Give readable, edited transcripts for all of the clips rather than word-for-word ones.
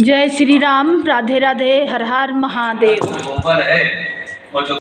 जय श्री राम। राधे राधे। हर हर महादेव। गोबर है और जो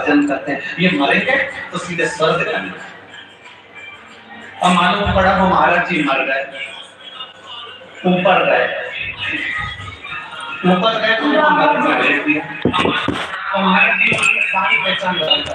विसर्जन करते हैं। ये मरेंगे तो सीधे स्वर्ग जाएंगे। और मालूम पड़ा वो महाराज जी मर गए, ऊपर गए, ऊपर गए तो उनको नरक में भेज दिया। और महाराज जी सारी पहचान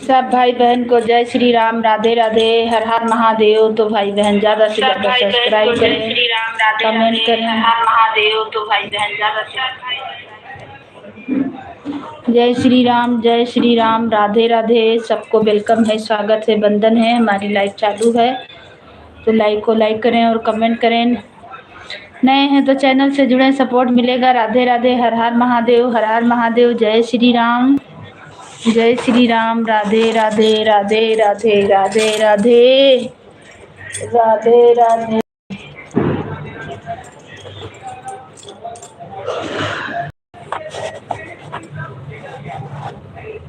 सब भाई बहन को जय श्री राम, राधे राधे, हर हर महादेव। तो भाई बहन ज्यादा से ज्यादा सब्सक्राइब करें, कमेंट करें। हर महादेव। तो भाई बहन ज्यादा से जय श्री राम, जय श्री राम, राधे राधे। सबको वेलकम है, स्वागत है, वंदन है। हमारी लाइव चालू है तो लाइव को लाइक करें और कमेंट करें। नए हैं तो चैनल से जुड़े, सपोर्ट मिलेगा। राधे राधे, हर हर महादेव, हर हर महादेव। जय श्री राम, जय श्री राम, राधे राधे, राधे राधे, राधे राधे, राधे राधे।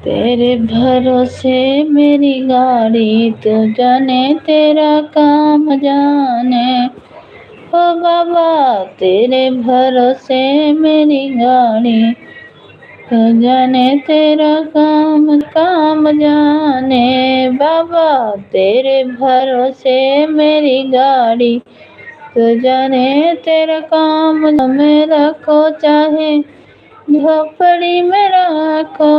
तेरे भरोसे मेरी गाड़ी, तो जाने तेरा काम जाने। ओ बाबा तेरे भरोसे मेरी गाड़ी, तो जाने तेरा काम काम जाने। बाबा तेरे भरोसे मेरी गाड़ी, तो जाने तेरा काम में रखो, चाहे झोपड़ी में रखो।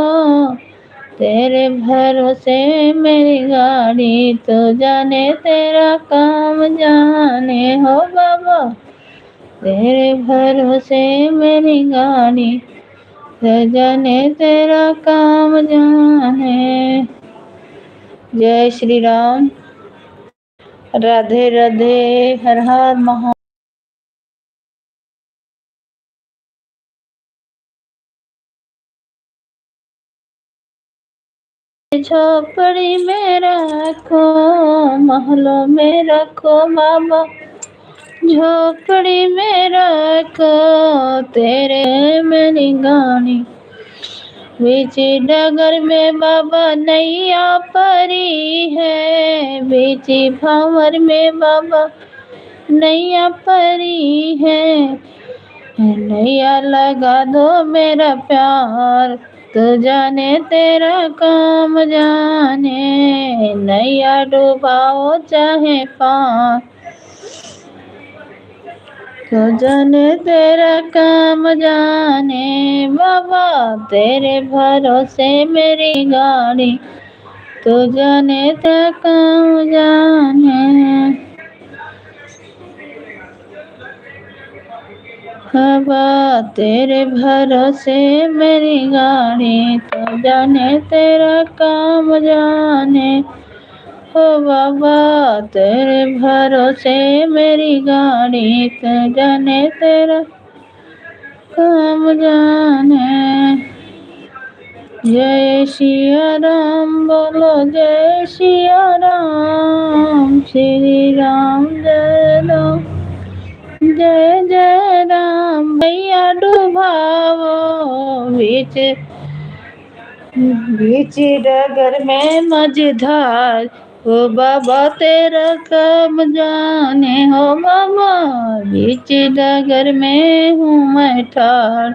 तेरे भरोसे मेरी गाड़ी, तो जाने तेरा काम जाने। हो बाबा तेरे भरोसे मेरी गाड़ी, तो जाने तेरा काम जाने। जय श्री राम, राधे राधे, हर हर महा। झोपड़ी में रखो, महलों में रखो बाबा, झोपड़ी में रखो। तेरे मेरी गाड़ी, बीच डगर में बाबा नैया परी है। बीच भंवर में बाबा नैया परी है। नैया लगा दो मेरा प्यार, तो जाने तेरा काम जाने। नैया डुबाओ चाहे पार, तो जाने तेरा काम जाने। बाबा तेरे भरोसे मेरी गाड़ी, तो जाने तेरा काम जाने। बाबा तेरे भरोसे मेरी गाड़ी, तो जाने तेरा काम जाने। ओ बाबा तेरे भरोसे मेरी गाड़ी, तो जाने तेरा काम जाने। जय सिया राम, बोलो जय सिया राम। श्री राम जय राम, जय जय राम। भैया डुबाओ बीच बीच डगर में मझधार। ओ बाबा तेरा काम जाने। हो बाबा बीच डगर में हूँ मैं ठाड़,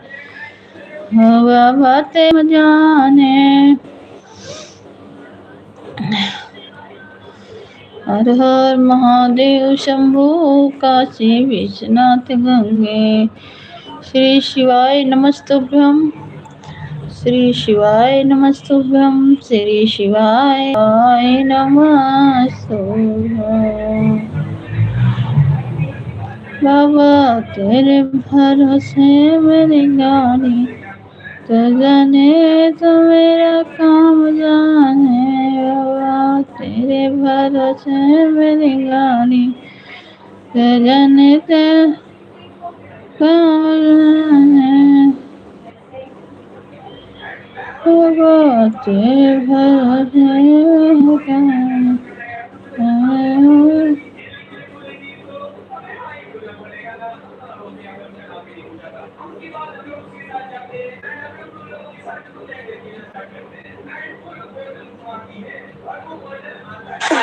हो बाबा तेरा जाने। हर हर महादेव शंभु काशी विश्वनाथ गंगे। श्री शिवाय नमस्तुभ्यम, श्री शिवाय नमस्तुभ्यम, श्री शिवाय नमस्तुभ्यम। बाबा तेरे भरोसे मेरी गाड़ी, तो जाने तो मेरा काम जाने। बाबा तेरे भरोसे मेरी गाड़ी, तो जाने तेरा काम जाने। बाबा तेरे भरोसे मेरी गाड़ी।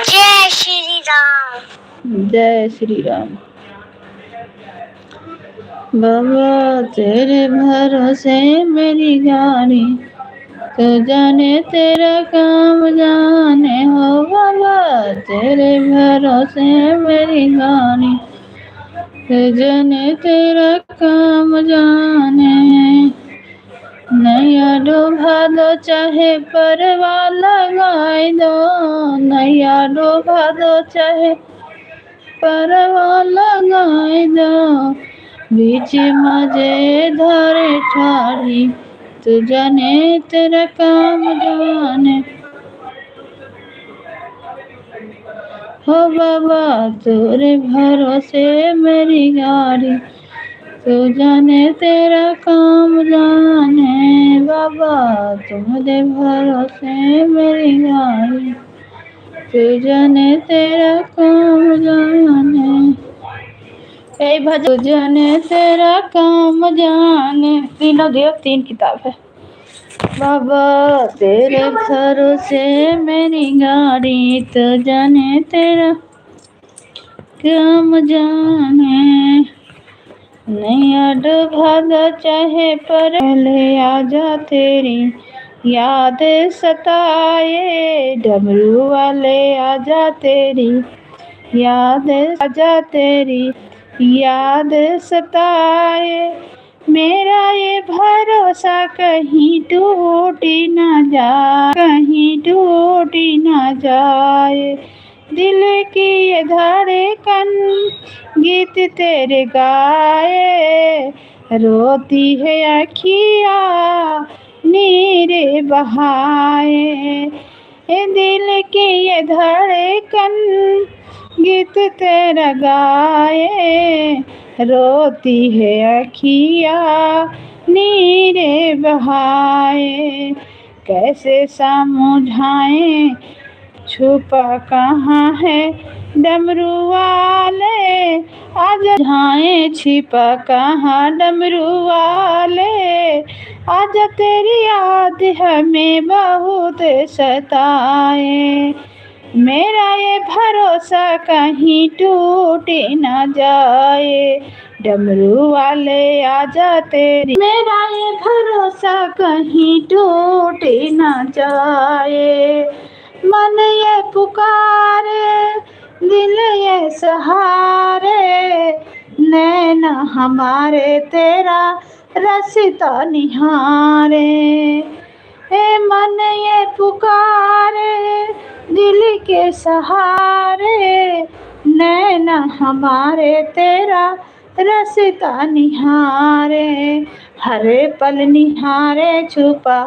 जय श्री राम, जय श्री राम। बाबा तेरे भरोसे मेरी गाड़ी, तो जाने तेरा काम जाने। हो बाबा तेरे भरोसे मेरी गाड़ी, तो जाने तेरा काम जाने। नैया डोभा दो चाहे परवा लगाई दो, नैया डोभा दो चाहे परवा लगाई दो, बीच मजे धरे ठाड़ी तू जाने तेरा काम जाने। हो बाबा तोरे भरोसे मेरी गाड़ी तू जाने तेरा काम जाने, बाबा तुम्हारे भरोसे मेरी गाड़ी तू जाने तेरा काम जाने। यही भजन तू जाने तेरा काम जाने, तीनों देव तीन किताब है। बाबा तेरे भरोसे मेरी गाड़ी तू जाने तेरा काम जाने, नैया डूबा दो चाहे पर ले आजा तेरी याद सताए, डमरू वाले आजा तेरी याद आजा तेरी याद सताए, मेरा ये भरोसा कहीं टूटी ना जाए, कहीं टूटी ना जाए, दिल की ये धड़कन गीत तेरे गाए, रोती है अखिया नीरे बहाए, ए दिल की ये धड़कन गीत तेरा गाए, रोती है अखिया नीरे बहाए, कैसे समझाएं छुपा कहाँ है डमरू वाले, आज झाएं छिपा कहाँ डमरू वाले, आज तेरी याद हमें बहुत सताए, मेरा ये भरोसा कहीं टूटे ना जाए, डमरू वाले आजा तेरी, मेरा ये भरोसा कहीं टूटे ना जाए, मन ये पुकारे दिल ये सहारे, नैना हमारे तेरा रास्ता निहारे, ए मन ये पुकारे दिल के सहारे, नैना हमारे तेरा रास्ता निहारे, हर पल निहारे छुपा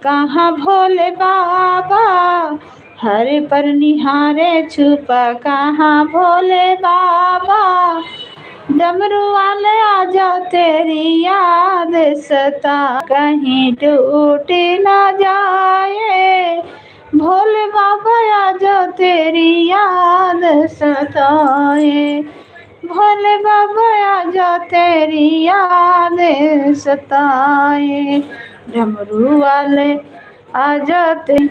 कहाँ भोले बाबा, हर पर निहारे छुपा कहाँ भोले बाबा, डमरू वाले आजा तेरी याद सता कहीं टूटे ना जाए, भोले बाबा आजा तेरी याद सताए, भोले बाबा आजा तेरी याद सताए, डमरू वाले आजा तेरी,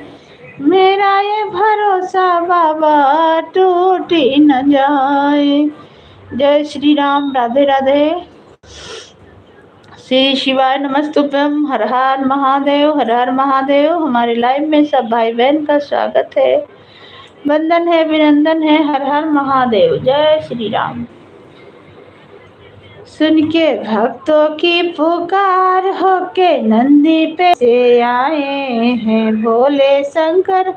मेरा ये भरोसा बाबा टूटी न जाए। जय श्री राम, राधे राधे। श्री शिवाय नमस्तुभ्यम, हर हर महादेव, हर हर महादेव। हमारे लाइव में सब भाई बहन का स्वागत है, वंदन है, अभिनंदन है, हर हर महादेव। जय श्री राम। सुन के भक्तों की पुकार होके नंदी पे से आए हैं भोले शंकर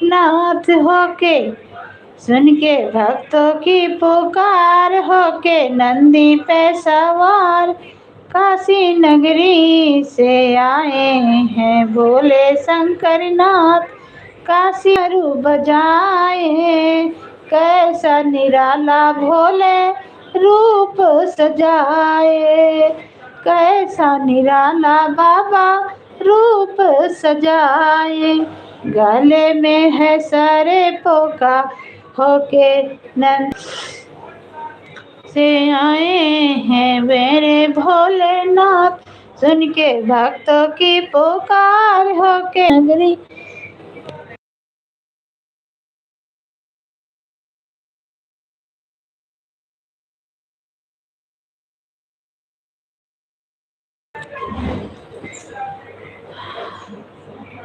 नाथ होके, सुन के भक्तों की पुकार होके नंदी पे सवार काशी नगरी से आए हैं भोले शंकर नाथ, काशी रू बजाए कैसा निराला भोले रूप सजाए, कैसा निराला बाबा रूप सजाए, गले में है सारे पोका होके नंद से आए हैं मेरे भोलेनाथ, सुन के भक्तों की पुकार होके नगरी।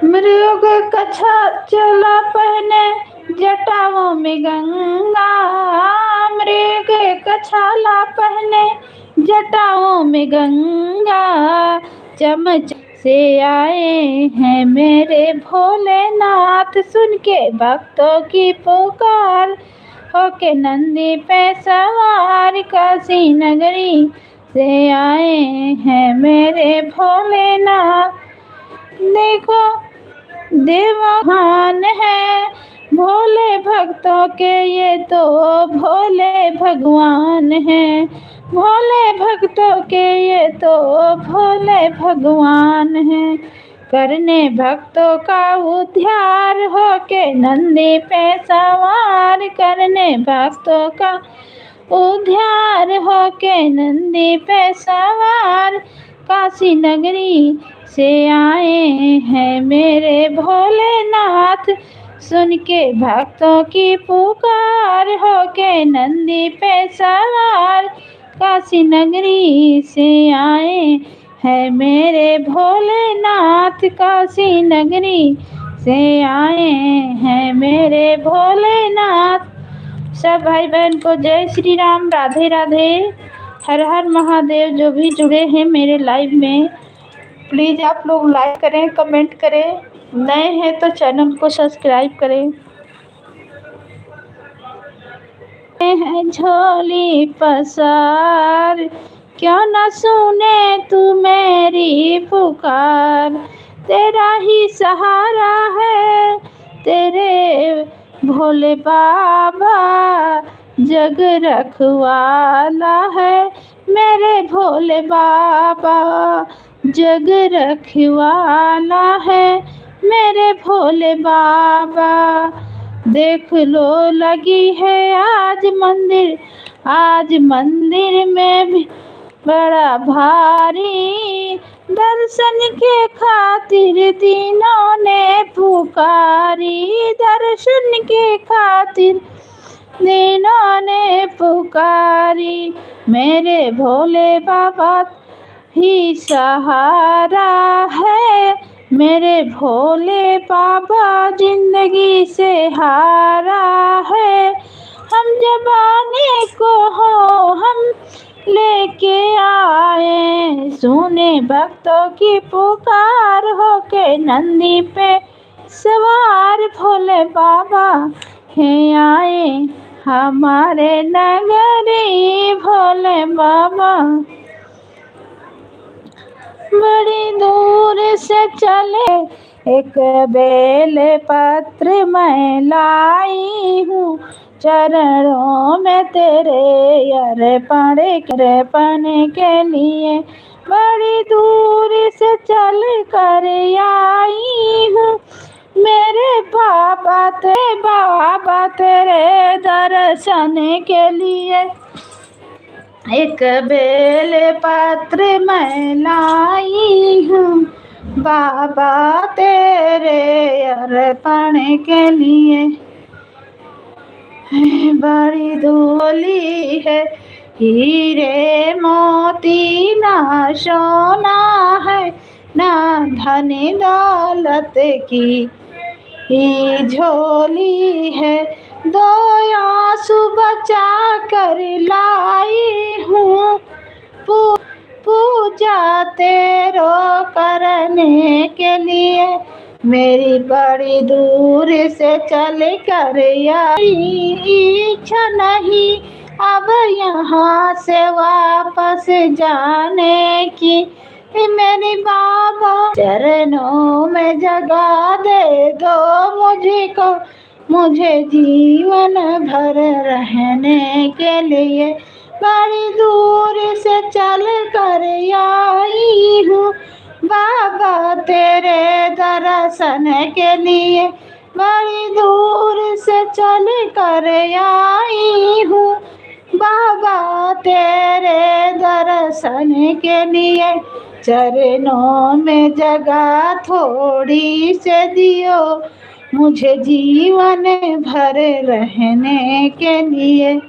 मृग कछा चला पहने जटाओं में गंगा, मृग कछाला पहने जटाओं में गंगा, चमच से आए हैं मेरे भोलेनाथ। सुन के भक्तों की पुकार, होके नंदी पे सवार, काशी नगरी से आए हैं मेरे भोलेनाथ। देखो देवहान है भोले भक्तों के, ये तो भोले भगवान हैं। भोले भक्तों के ये तो भोले भगवान हैं। करने भक्तों का उद्धार, होके नंदी पे सवार, करने भक्तों का उद्धार, होके नंदी पे सवार, काशी नगरी से आए हैं मेरे भोलेनाथ। सुन के भक्तों की पुकार, होके नंदी पे सवार, काशी नगरी से आए हैं मेरे भोलेनाथ। काशी नगरी से आए हैं मेरे भोलेनाथ। सब भाई बहन को जय श्री राम, राधे राधे, हर हर महादेव। जो भी जुड़े हैं मेरे लाइव में, प्लीज़ आप लोग लाइक करें, कमेंट करें, नए हैं तो चैनल को सब्सक्राइब करें। है झोली पसार, क्यों न सुने तू मेरी पुकार। तेरा ही सहारा है, तेरे भोले बाबा जग रखवाला है। मेरे भोले बाबा जग रखवाला है, मेरे भोले बाबा। देख लो लगी है आज मंदिर, आज मंदिर में भी बड़ा भारी। दर्शन के खातिर तीनों ने पुकारी, दर्शन के खातिर तीनों ने पुकारी। मेरे भोले बाबा ही सहारा है, मेरे भोले बाबा जिंदगी से हारा है। हम जब आने को हो हम लेके आए, सुने भक्तों की पुकार, होके नंदी पे सवार भोले बाबा है आए हमारे नगरी। भोले बाबा बड़ी दूर से चले, एक बेल पत्र मैं लाई हूँ, चरणों में तेरे अर्पण के लिए। बड़ी दूर से चल कर आई हूँ, मेरे बाबा तेरे दर्शन के लिए। एक बेल पत्र मैं लाई हूँ, बाबा तेरे अर्पण के लिए। बड़ी धोली है हीरे मोती, ना सोना है ना धन दौलत की झोली है। दो आंसू बचा कर लाई हूँ, पूजा तेरो करने के लिए। मेरी बड़ी दूर से चल कर आई, इच्छा नहीं अब यहाँ से वापस जाने की। मेरी बाबा चरणों में जगा दे दो मुझको, मुझे जीवन भर रहने के लिए। बड़ी दूर से चल कर आई हूँ, बाबा तेरे दर्शन के लिए। बड़ी दूर से चल कर आई हूँ, बाबा तेरे दर्शन के लिए। चरणों में जगह थोड़ी से दियो, मुझे जीवन भर रहने के लिए।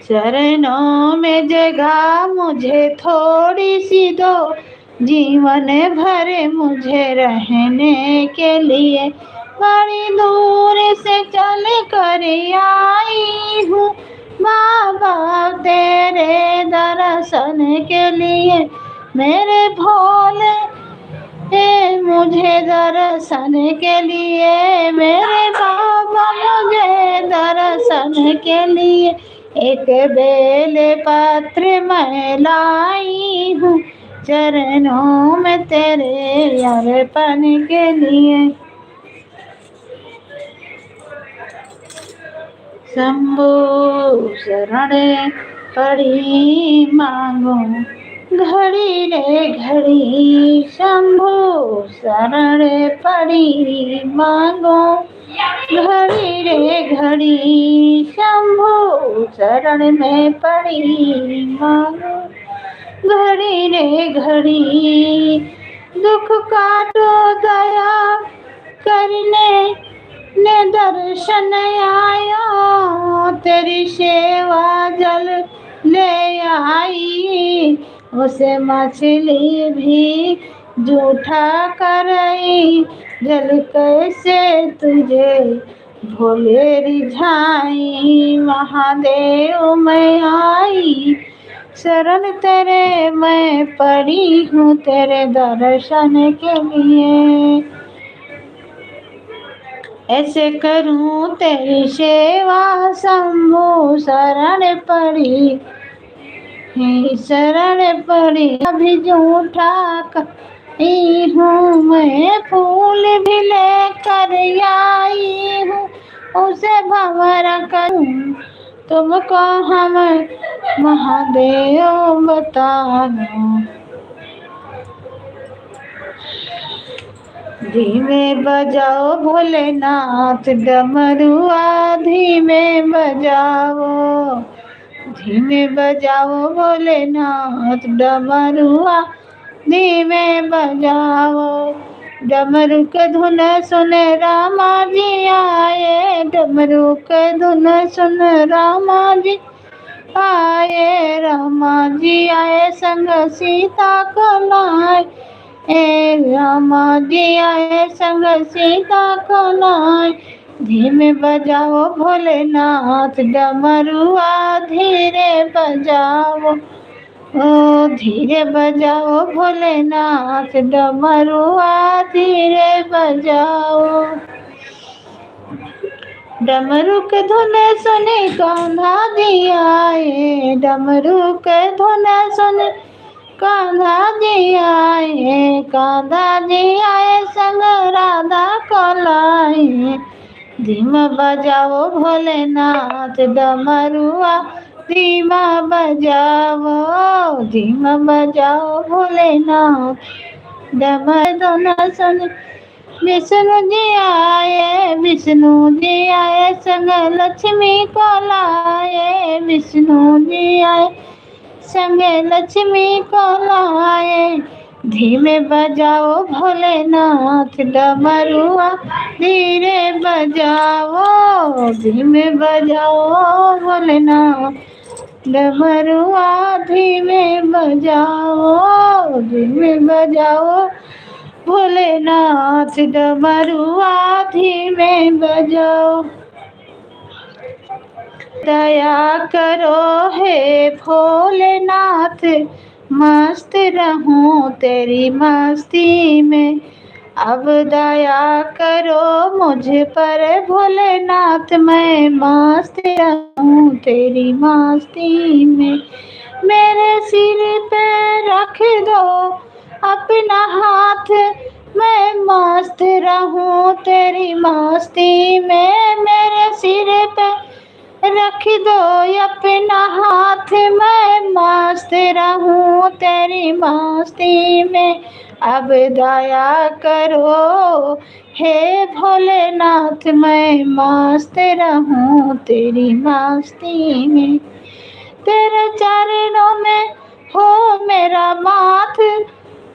चरणों में जगह मुझे थोड़ी सी दो, जीवन भर मुझे रहने के लिए। बड़ी दूर से चल कर आई हूँ, बाबा तेरे दर्शन के लिए। मेरे भोले मुझे दर्शन के लिए मेरे बाबा, मुझे दर्शन के लिए एक बेल पत्र मैं लाई हूँ, चरणों में तेरे अर्पण के लिए। शंभु शरण पड़ी मांगो, घड़ी रे घड़ी शंभु शरण पड़ी मांगो, घड़ी रे घड़ी शंभु शरण में पड़ी मांगो, घड़ी रे घड़ी दुख काटो दया करने ने दर्शन आयो, तेरी सेवा जल ले आई, उसे मछली भी जूठा करई, जल कैसे तुझे भोले रिझाई। महादेव मैं आई शरण तेरे, मैं पड़ी हूँ तेरे दर्शन के लिए। ऐसे करूं तेरी सेवा शंभु शरण पड़ी, शरण पड़ी अभी जूठा करी हूँ, मैं फूल भी लेकर आई हूँ, उसे भंवर करूं तुमको हम महादेव बता दो। धीमे बजाओ भोलेनाथ डमरुआ, धीमे बजाओ, धीमे बजाओ भोलेनाथ डमरुआ, धीमे बजाओ। डमरू के धुन सुने रामा जी आए, डमरू के धुन सुन रामा जी आए, रामा जी आए संग सीता को लाए, रामा जी आए संग सीता को लाए। धीमे बजाओ भोलेनाथ डमरुआ, धीरे बजाओ, ओ धीरे बजाओ भोलेनाथ डमरुआ, धीरे बजाओ। डमरू के धुन सुने कान्हा जी आए, डमरू के धुन सुने कान्हा जी आए, कान्हा जी आए संग राधा को लाए। धीमा बजाओ भोलेनाथ डमरुआ, धीमा बजाओ, धीमा बजाओ भोलेनाथ डमरू धुन सुन। विष्णु जी आए, विष्णु जी आए संग लक्ष्मी को लाए, विष्णु जी आए संग लक्ष्मी को लाए। धीमे बजाओ भोलेनाथ डमरुआ, धीरे बजाओ, धीमे बजाओ भोलेनाथ डमरुआ, धीमे बजाओ, धीमे बजाओ भोलेनाथ डमरुआ, धीमे बजाओ। दया करो हे भोलेनाथ, मस्त रहूं तेरी मस्ती में, अब दया करो मुझ पर भोलेनाथ, मैं मस्त रहूं तेरी मस्ती में। मेरे सिर पे रख दो अपना हाथ, मैं मस्त रहूं तेरी मस्ती में। मेरे सिर पे रख दो अपना हाथ, मैं मस्त रहूं तेरी मस्ती में, अब दया करो हे भोलेनाथ, मैं मस्त रहूं तेरी मस्ती में। तेरे चरणों में हो मेरा माथ,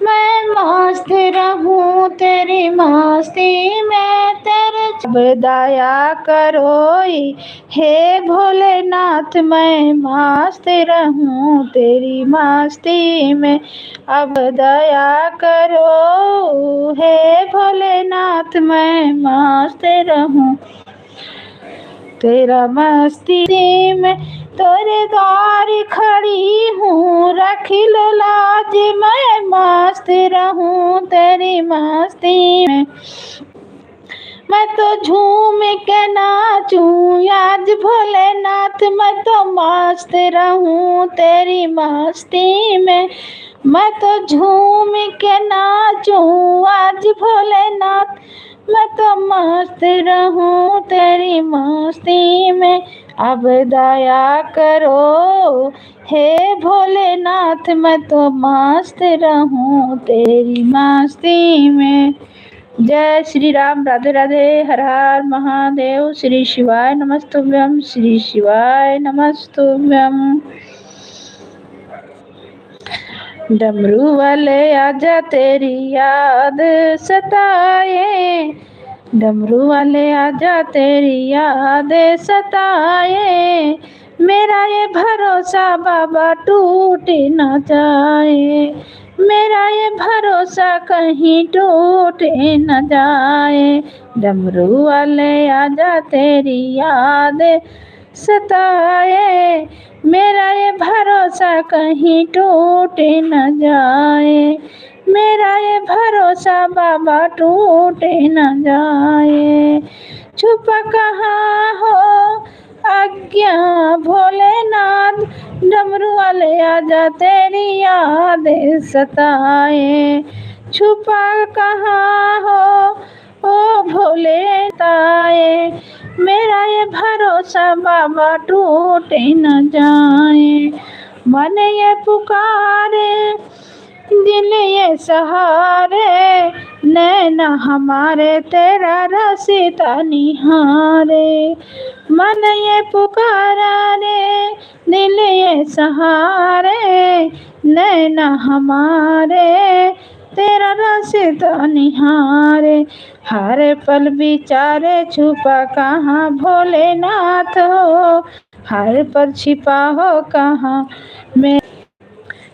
मैं मस्त रहूं तेरी मस्ती में, तेरे अब दया करो हे भोलेनाथ, मैं मस्त रहूं तेरी मस्ती में, अब दया करो हे भोलेनाथ, मैं मस्त रहूं तेरा मस्ती में तेरे द्वार खड़ी हूँ, रख लो लाज मैं मस्त रहूँ तेरी मस्ती में। मैं तो झूम के नाचूं आज भोलेनाथ, मैं तो मस्त रहूं तेरी मस्ती में। मैं तो झूम के नाचूं आज भोलेनाथ, मैं तो मस्त रहूं तेरी मस्ती में। अब दया करो हे भोलेनाथ, मैं तो मस्त रहूं तेरी मस्ती में। जय श्री राम, राधे राधे, हर हर महादेव, श्री शिवाय नमस्तुभ्यम, श्री शिवाय नमस्तुभ्यम। डमरू वाले आजा तेरी याद सताए, डमरू वाले आजा तेरी याद सताए, मेरा ये भरोसा बाबा टूट न जाए, मेरा ये भरोसा कहीं टूट न जाए। डमरू वाले आजा तेरी याद सताए, मेरा ये भरोसा कहीं टूट न जाए, मेरा ये भरोसा बाबा टूट न जाए। छुपा कहाँ हो आज्ञा भोलेनाथ, डमरू वाले आजा तेरी याद सताए। छुपा कहाँ हो ओ भोले ताए, मेरा ये भरोसा बाबा टूट न जाए। मन ये पुकारे दिल ये सहारे, नैना हमारे तेरा रास्ता निहारे। मन ये पुकारा रे दिल ये सहारे, नैना हमारे तेरा रास्ता निहारे। हर पल विचारे छुपा कहाँ भोलेनाथ हो, हर पल छिपा हो कहाँ मैं।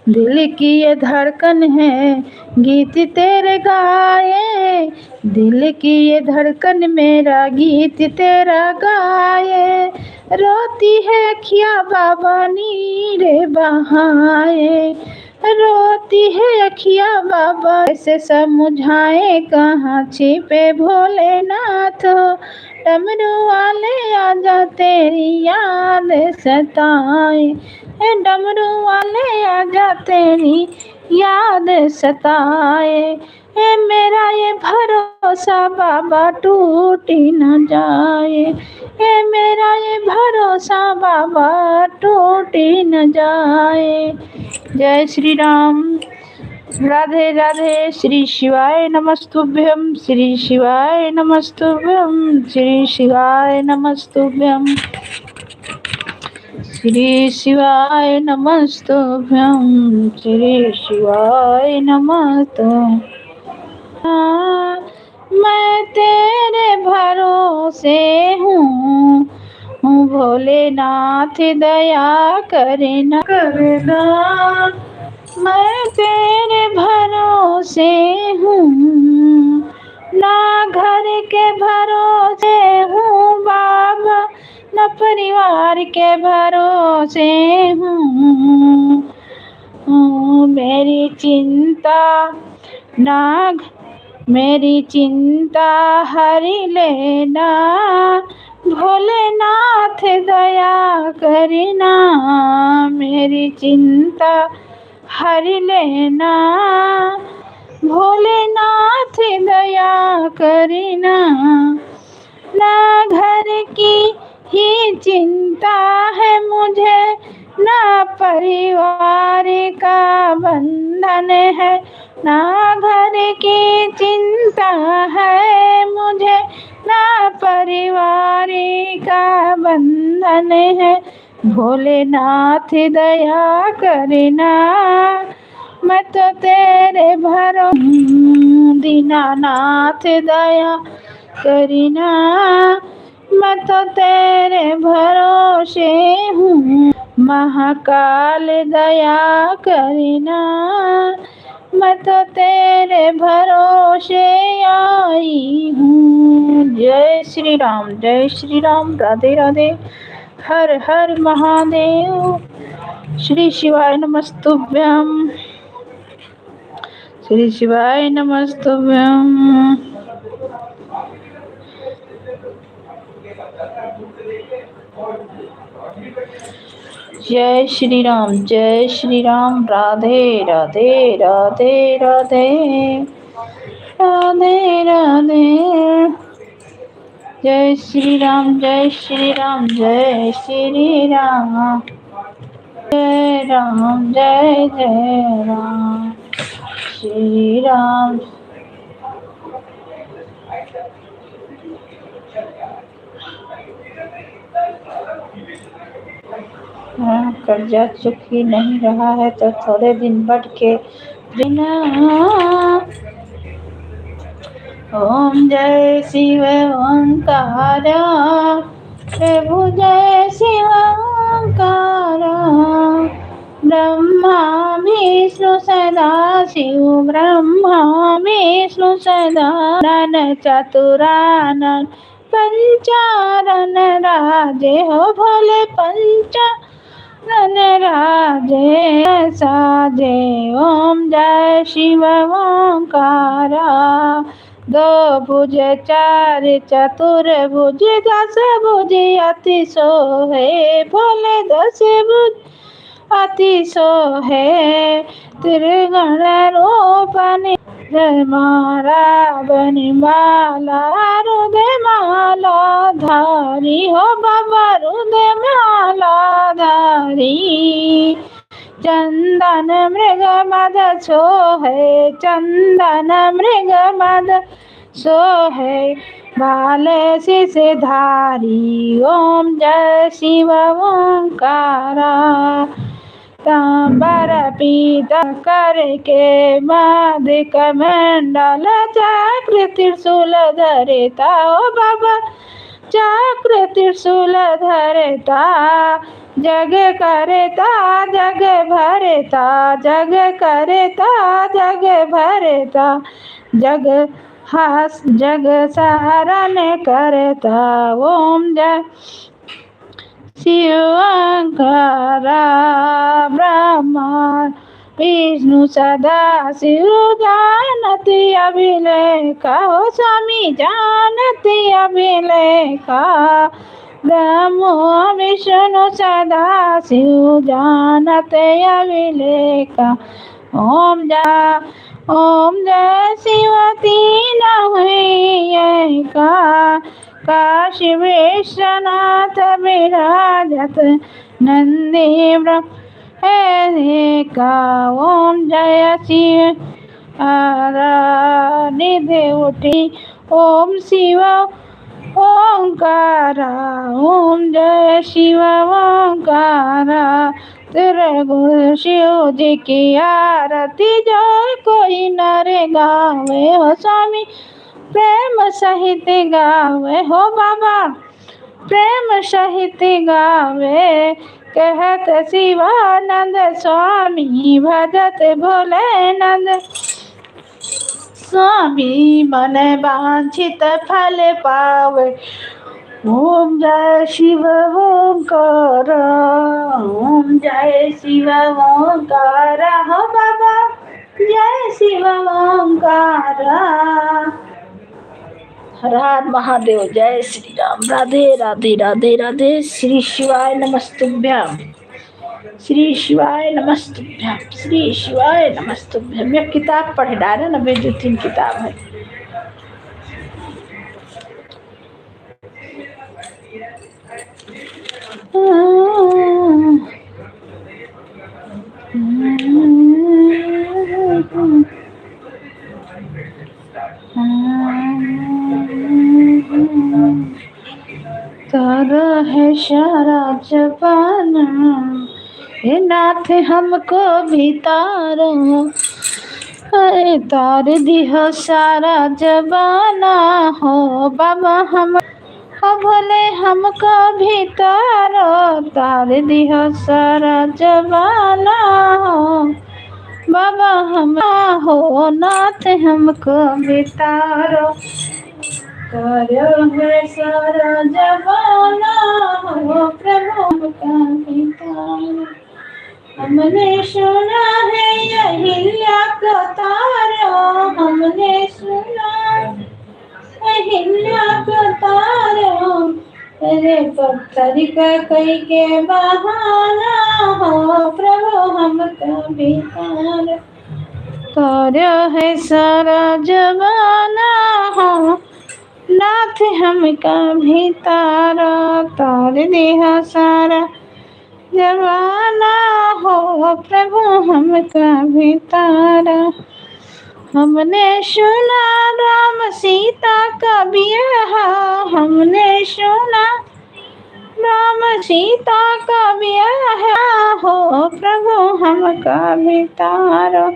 दिल की ये धड़कन है गीत तेरे गाए, दिल की ये धड़कन मेरा गीत तेरा गाए। रोती है अखियाँ बाबा नीरे बहाए, रोती है अखियाँ बाबा ऐसे समझाए कहाँ छिपे भोलेनाथ। डमरू वाले आजा तेरी याद सताए, डमरू वाले आजा तेरी याद सताए। मेरा ये भरोसा बाबा टूट न जाए, मेरा ये भरोसा बाबा टूट न जाए। जय श्री राम, राधे राधे, श्री शिवाय नमस्तुभ्यम, श्री शिवाय नमस्तुभ्यम, श्री शिवाय नमस्तुभ्यम, श्री शिवाय नमस्तुभ्यम, श्री शिवाय नमस्तुभ्यम। मैं तेरे भरोसे हूँ भोलेनाथ, दया करना करना। मैं तेरे भरोसे हूँ, ना घर के भरोसे हूँ बाबा, न परिवार के भरोसे हूँ। मेरी चिंता ना, मेरी चिंता हरि लेना भोलेनाथ, दया करना। मेरी चिंता हरि लेना भोलेनाथ, दया करना। ना घर की ही चिंता है मुझे, ना परिवार का बंधन है, ना घर की चिंता है मुझे, ना परिवार का बंधन है। भोलेनाथ दया करना, मैं तो तेरे भरोसे। दीनानाथ दया करना, मैं तो तेरे भरोसे हूँ। महाकाल दया करना, मैं तो तेरे भरोसे आई हूँ। जय श्री राम, राधे राधे, हर हर महादेव। श्री शिवाय नमस्तुभ्यम, श्री शिवाय नमस्तुभ्यम। जय श्री राम, राधे राधे, राधे राधे, राधे राधे। जय श्री राम, जय श्री राम, जय श्री राम, जय राम, जय जय राम, श्री राम। कर्जा चुकी नहीं रहा है तो थोड़े दिन बढ़ के बिना। ओम जय शिव ओंकारा, प्रभु जय शिव ओंकारा। ब्रह्मा विष्णु सदा शिव, ब्रह्मा विष्णु सदा। नन चतुरानन पंचानन राजे हो भोले पंचानन राजे साजे। ओम जय शिव ओंकारा। दो भुज चार चतुर भुज, दस भुज अति सोहे भोले, दस भुज अति सोहे। त्रिगुण रूपनि माला बनि माला, हृदय माला धारी हो बाबा, हृदय माला धारी। चंदन मृग मद सोहे, चंदन मृग मद सोहे भाले शीश धारी। ओम जय शिव ओंकारा। तांबर पीता करके मादिक मंडल, चक्र त्रिशूल धरता ओ बाबा, चक्र त्रिशूल धरता। जग करता जग भरता, जग करता जग भरता। जग हास जग सहारण करता। ओम जय शिव ओंकारा। ब्रह्मा विष्णु सदा शिव, जानती अभिलेखा हो स्वामी, जानती अभिलेखा। ब्रह्मा विष्णु सदा शिव, जानते अभिलेखा। ओम जय शिव तीन हुई का। काशी विश्वनाथ विराजत नंदी ब्रह्म का। ओम जय शिव निधि उठी, ओम शिव ओंकारा। ओम जय शिव ओंकारा। तेरे गुरु शिव जी की आरती जो कोई नर गावे हो स्वामी, प्रेम सहित गावे हो बाबा, प्रेम सहित गावे। कहत शिवानंद स्वामी, भजत भोलेनंद स्वामी, मन वांछित फल पावे। ओम जय शिव ओंकारा, ओम जय शिव ओंकारा हो बाबा, जय शिव ओंकारा। हर हर महादेव। जय श्री राम, राधे राधे, राधे राधे। श्री शिवाय नमस्तुभ्यम, श्री शिवाय नमस्तुभ्यम, श्री शिवाय नमस्तुभ्यम। ये किताब पढ़े डाले ना, बेजुतीन किताब है। तारा है सारा जबाना, हे नाथ हमको भी तारो। अरे तार दिहो सारा जबाना हो बाबा, हम भोले हमको भी तारो। तार दिहो सारा जबाना हो बाबा हम हो नाथ हमको बितारो, करो है सारा जमाना हो प्रभु का बितारो। हमने सुना है अहिल्या का तारो, हमने सुना अहिल्या का तारो, तेरे पत्थर का कई के बहाना हो प्रभु हमका बितारो, तारो है सारा जमाना हो नाथ हमका बितारो, तार दिया सारा जमाना हो प्रभु हमका बितारो। हमने सुना राम सीता का ब्याह, हमने सुना राम सीता का ब्याह हो प्रभु हमका बितारो,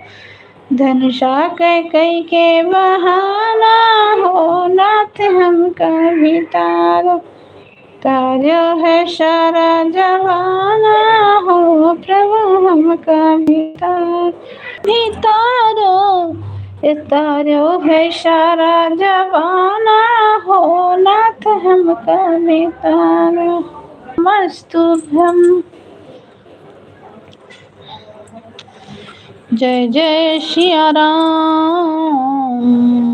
धनुषा कई के बहाना हो नाथ हमका बितारो, तारो है सारा जमाना हो प्रभु हमका बितारो, तारो है सारा जमाना हो नाथ हमका बितारो। नमस्तुभ्यं। जय जय सिया राम।